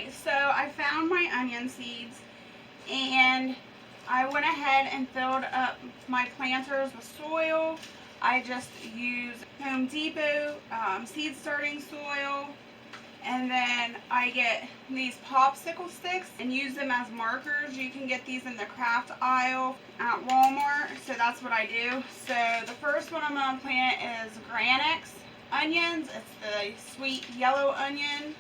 Alright, so I found my onion seeds and I went ahead and filled up my planters with soil. I just use Home Depot seed starting soil, and then I get these popsicle sticks and use them as markers. You can get these in the craft aisle at Walmart, so that's what I do. So the first one I'm going to plant is Granix onions. It's the sweet yellow onion.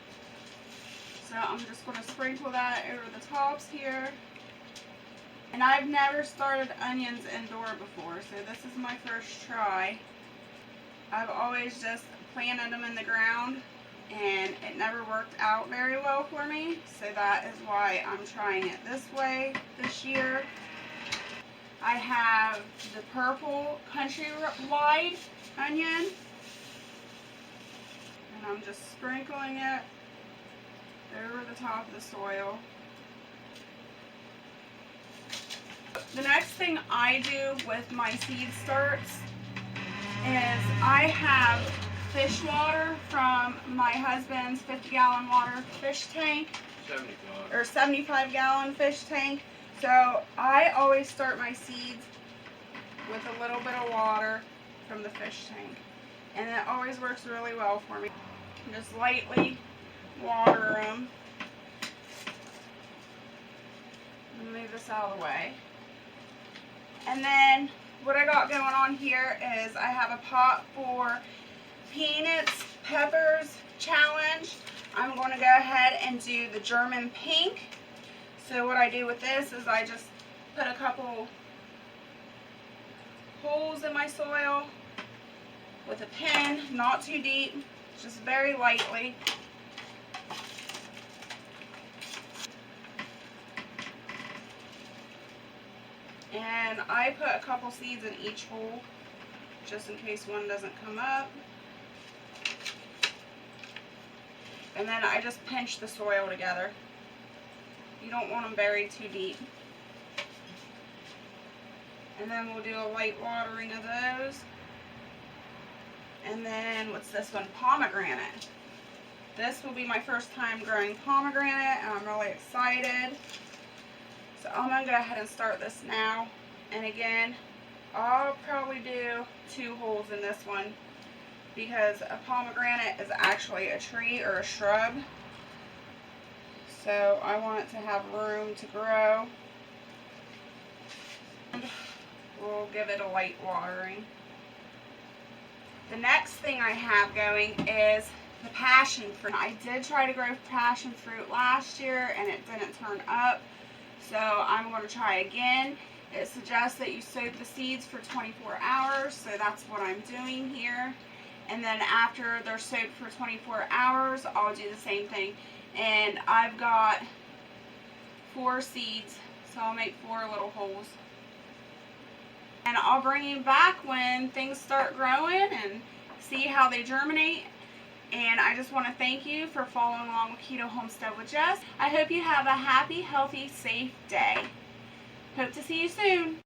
So I'm just going to sprinkle that over the tops here. And I've never started onions indoor before, so this is my first try. I've always just planted them in the ground, and it never worked out very well for me, so that is why I'm trying it this way this year. I have the purple countrywide onion, and I'm just sprinkling it over the top of the soil. The next thing I do with my seed starts is I have fish water from my husband's 50-gallon water fish tank, 75-gallon fish tank. So I always start my seeds with a little bit of water from the fish tank, and it always works really well for me. Just lightly water them. Move this out of the way. And then what I got going on here is I have a pot for peanuts, peppers challenge. I'm going to go ahead and do the German pink. So what I do with this is I just put a couple holes in my soil with a pin, not too deep, just very lightly. And I put a couple seeds in each hole, just in case one doesn't come up. And then I just pinch the soil together. You don't want them buried too deep. And then we'll do a light watering of those. And then, what's this one? Pomegranate. This will be my first time growing pomegranate, and I'm really excited. So I'm going to go ahead and start this now. And again, I'll probably do 2 holes in this one, because a pomegranate is actually a tree or a shrub. So I want it to have room to grow. And we'll give it a light watering. The next thing I have going is the passion fruit. I did try to grow passion fruit last year and it didn't turn up. So I'm going to try again. It suggests that you soak the seeds for 24 hours, so that's what I'm doing here. And then after they're soaked for 24 hours, I'll do the same thing. And I've got 4 seeds, so I'll make 4 little holes. And I'll bring you back when things start growing and see how they germinate. And I just want to thank you for following along with Keto Homestead with Jess. I hope you have a happy, healthy, safe day. Hope to see you soon.